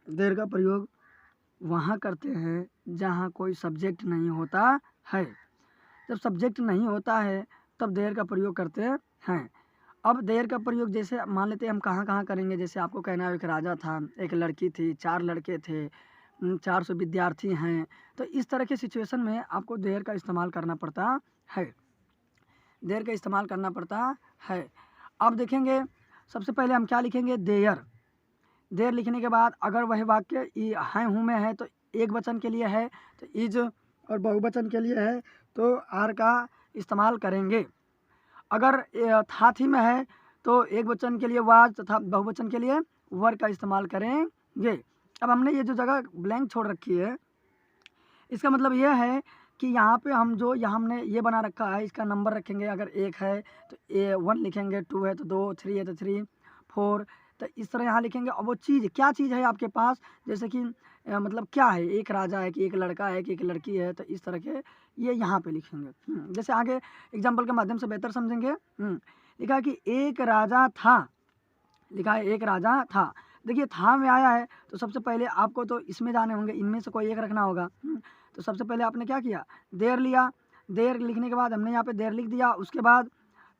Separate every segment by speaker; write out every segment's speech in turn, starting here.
Speaker 1: There का प्रयोग वहाँ करते हैं जहाँ कोई सब्जेक्ट नहीं होता है। जब सब्जेक्ट नहीं होता है तब देयर का प्रयोग करते हैं। अब देयर का प्रयोग जैसे मान लेते हैं हम कहाँ कहाँ करेंगे, जैसे आपको कहना है एक राजा था, एक लड़की थी, 4 लड़के थे, 400 विद्यार्थी हैं, तो इस तरह के सिचुएशन में आपको देयर का इस्तेमाल करना पड़ता है। देयर का इस्तेमाल करना पड़ता है। अब देखेंगे सबसे पहले हम क्या लिखेंगे, देयर। देयर लिखने के बाद अगर वह वाक्य हैं हूँ में है तो एक वचन के लिए है तो इज, और बहुवचन के लिए है तो आर का इस्तेमाल करेंगे। अगर था थी में है तो एक वचन के लिए वाज तथा बहुवचन के लिए वर का इस्तेमाल करेंगे। अब हमने ये जो जगह ब्लैंक छोड़ रखी है इसका मतलब यह है कि यहाँ पे हम जो यहाँ हमने ये बना रखा है इसका नंबर रखेंगे। अगर 1 है तो 1 लिखेंगे, 2 है तो 2, 3 है तो 3, 4, तो इस तरह यहाँ लिखेंगे। और वो चीज़ क्या चीज़ है आपके पास, जैसे कि मतलब क्या है, एक राजा है कि एक लड़का है कि एक लड़की है, तो इस तरह के ये यहाँ पे लिखेंगे। जैसे आगे एग्जाम्पल के माध्यम से बेहतर समझेंगे। लिखा है कि एक राजा था, लिखा है एक राजा था। देखिए था में आया है तो सबसे पहले आपको तो इसमें जाने होंगे, इनमें से कोई एक रखना होगा। तो सबसे पहले आपने क्या किया, देयर लिया। देयर लिखने के बाद हमने यहाँ पे देयर लिख दिया। उसके बाद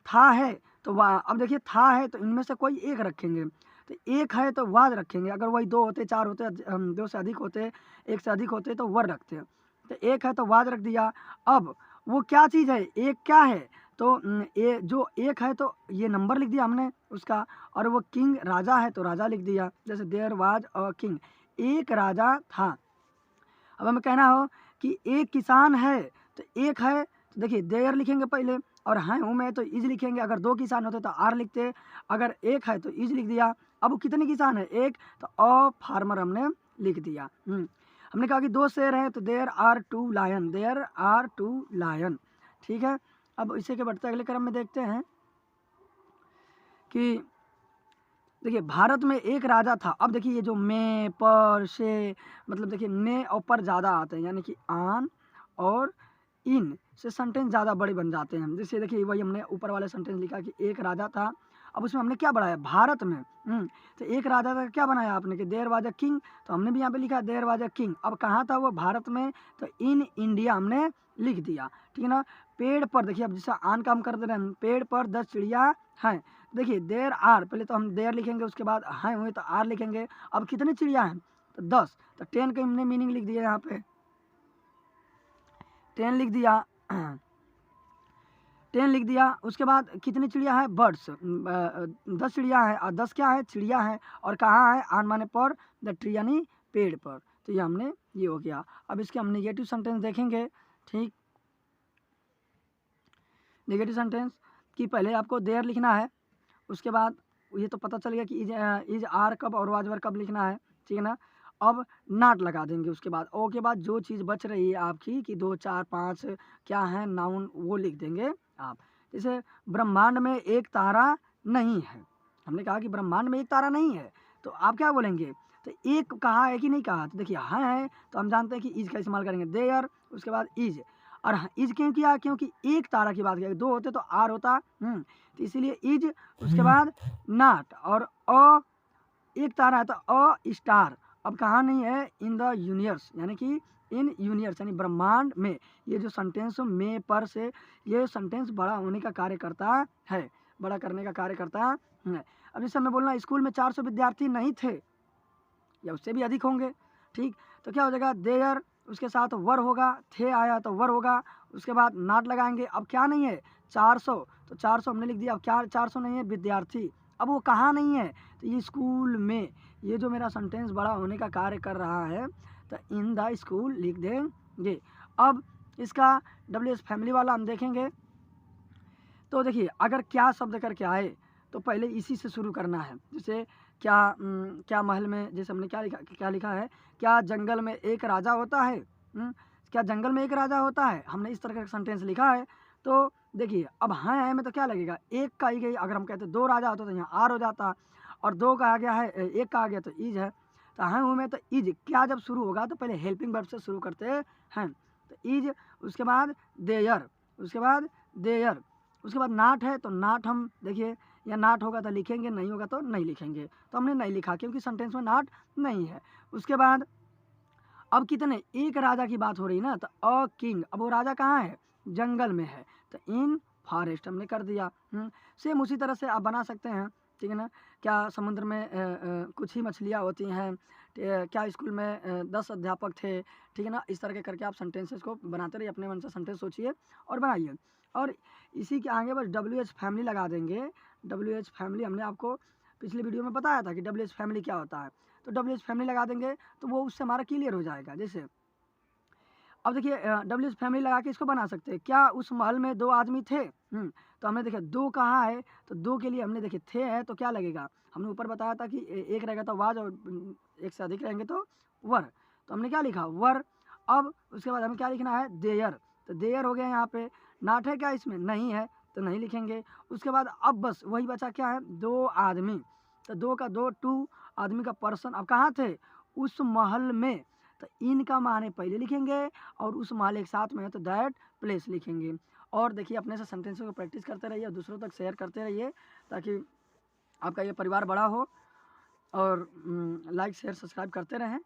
Speaker 1: था है तो वाह, अब देखिए था है तो इनमें से कोई एक रखेंगे, तो एक है तो वाज रखेंगे। अगर वही 2 होते, 4 होते, 2 से अधिक होते, 1 से अधिक होते तो वर रखते हैं। तो एक है तो वाज रख दिया। अब वो क्या चीज़ है, एक क्या है, तो ये जो एक है तो ये नंबर लिख दिया हमने उसका, और वो किंग राजा है तो राजा लिख दिया। जैसे देयर वाज अ किंग, एक राजा था। अब हमें कहना हो कि एक किसान है तो एक है तो देखिए देयर लिखेंगे पहले, और हैं हूँ में तो इज लिखेंगे। अगर 2 किसान होते तो आर लिखते, अगर एक है तो इज लिख दिया। अब वो कितने किसान है, एक, तो अ फार्मर हमने लिख दिया। हमने कहा कि 2 शेर हैं तो there are 2 lion, there are 2 lion. ठीक है। अब इसी के बढ़ते अगले क्रम में देखते हैं कि देखिए भारत में एक राजा था। अब देखिए ये जो में, पर, से, मतलब देखिए में और पर ज़्यादा आते हैं, यानी कि आन और इन से सेंटेंस ज़्यादा बड़े बन जाते हैं। जैसे देखिए वही हमने ऊपर वाले सेंटेंस लिखा कि एक राजा था। अब उसमें हमने क्या बढ़ाया, भारत में। तो एक राजा था क्या बनाया आपने कि देयर वाज अ किंग, तो हमने भी यहाँ पे लिखा देयर वाज अ किंग। अब कहाँ था वो, भारत में, तो इन इंडिया हमने लिख दिया। ठीक है ना। पेड़ पर देखिए, अब जैसा आन काम कर दे रहे हैं, पेड़ पर 10 चिड़िया हैं। देखिए देयर आर, पहले तो हम देयर लिखेंगे, उसके बाद हैं हुए तो आर लिखेंगे। अब कितनी चिड़िया हैं, तो 10, तो 10 का हमने मीनिंग लिख दिया यहाँ पे, 10 लिख दिया। 10 लिख दिया। उसके बाद कितनी चिड़िया है, बर्ड्स, 10 चिड़िया है, और 10 क्या है, चिड़िया है। और कहाँ है, आन माने पर, द ट्री यानी पेड़ पर। तो ये हमने ये हो गया। अब इसके हम नेगेटिव सेंटेंस देखेंगे। ठीक, नेगेटिव सेंटेंस कि पहले आपको देयर लिखना है, उसके बाद ये तो पता चल गया कि इज आर कब और वाज वर कब लिखना है। ठीक है ना। अब नाट लगा देंगे उसके बाद, ओ के बाद जो चीज़ बच रही है आपकी कि 2, 4, 5 क्या है नाउन, वो लिख देंगे आप। जैसे ब्रह्मांड में एक तारा नहीं है, हमने कहा कि ब्रह्मांड में एक तारा नहीं है, तो आप क्या बोलेंगे, तो एक कहा है कि नहीं कहा, तो देखिए हाँ है तो हम जानते हैं कि इज का इस्तेमाल करेंगे, देयर, उसके बाद इज। और इज क्यों किया, क्योंकि एक तारा की बात किया, 2 होते तो आर होता। तो इसीलिए इज, उसके बाद नाट, और अ एक तारा है तो अ स्टार। अब कहाँ नहीं है, इन द यूनिवर्स, यानी कि इन यूनिवर्स यानी ब्रह्मांड में। ये जो सेंटेंस में पर से ये सेंटेंस बड़ा होने का कार्य करता है, बड़ा करने का कार्य करता है। अब जैसे हमें बोलना स्कूल में 400 विद्यार्थी नहीं थे या उससे भी अधिक होंगे। ठीक, तो क्या हो जाएगा, देयर, उसके साथ वर होगा, थे आया तो वर होगा, उसके बाद नाट लगाएंगे। अब क्या नहीं है, 400, तो 400 हमने लिख दिया। अब क्या 400 नहीं है, विद्यार्थी। अब वो कहाँ नहीं है, तो ये स्कूल में। ये जो मेरा सेंटेंस बड़ा होने का कार्य कर रहा है तो इन द स्कूल लिख देंगे। अब इसका WH फैमिली वाला हम देखेंगे। तो देखिए अगर क्या शब्द करके आए तो पहले इसी से शुरू करना है। जैसे क्या, क्या महल में, जैसे हमने क्या लिखा है, क्या जंगल में एक राजा होता है। क्या जंगल में एक राजा होता है, हमने इस तरह का सेंटेंस लिखा है। तो देखिए अब हाँ है में तो क्या लगेगा, एक का ही गई। अगर हम कहते 2 राजा होता तो यहाँ आर हो जाता, और 2 का आ गया है, एक का आ गया तो इज है। तो हाँ हूँ में तो इज क्या जब शुरू होगा तो पहले हेल्पिंग वर्ब से शुरू करते हैं, तो इज, उसके बाद देयर, उसके बाद देयर, उसके बाद नाट है तो नाट हम देखिए या नॉट होगा तो लिखेंगे, नहीं होगा तो नहीं लिखेंगे। तो हमने नहीं लिखा क्योंकि सेंटेंस में नॉट नहीं है। उसके बाद अब कितने, एक राजा की बात हो रही ना, तो अ किंग, अब वो राजा कहाँ है, जंगल में है, तो इन फॉरेस्ट हमने कर दिया। सेम उसी तरह से आप बना सकते हैं, ठीक है ना। क्या समुद्र में कुछ ही मछलियाँ होती हैं, क्या स्कूल में 10 अध्यापक थे, ठीक है ना। इस तरह के करके आप सेंटेंसेस को बनाते रहिए, अपने मन से सेंटेंस सोचिए और बनाइए। और इसी के आगे बस WH फैमिली लगा देंगे। WH फैमिली हमने आपको पिछली वीडियो में बताया था कि WH फैमिली क्या होता है, तो WH फैमिली लगा देंगे तो वो उससे हमारा क्लियर हो जाएगा। जैसे अब देखिए WH फैमिली लगा के इसको बना सकते हैं, क्या उस महल में 2 आदमी थे। तो हमने देखा 2 कहाँ है, तो 2 के लिए हमने देखे थे है तो क्या लगेगा, हमने ऊपर बताया था कि एक रहेगा तो वाज, और एक से अधिक रहेंगे तो वर, तो हमने क्या लिखा, वर। अब उसके बाद हमें क्या लिखना है, देयर, तो देयर हो गया यहाँ पे। नाट है क्या इसमें, नहीं है तो नहीं लिखेंगे। उसके बाद अब बस वही बचा क्या है, 2 आदमी, तो 2 का 2 टू, आदमी का पर्सन, अब कहाँ थे, उस महल में, तो इनका माने पहले लिखेंगे और उस महल एक साथ में है तो दैट प्लेस लिखेंगे। और देखिए अपने से सेंटेंसों को प्रैक्टिस करते रहिए और दूसरों तक शेयर करते रहिए ताकि आपका ये परिवार बड़ा हो। और लाइक शेयर सब्सक्राइब करते रहें।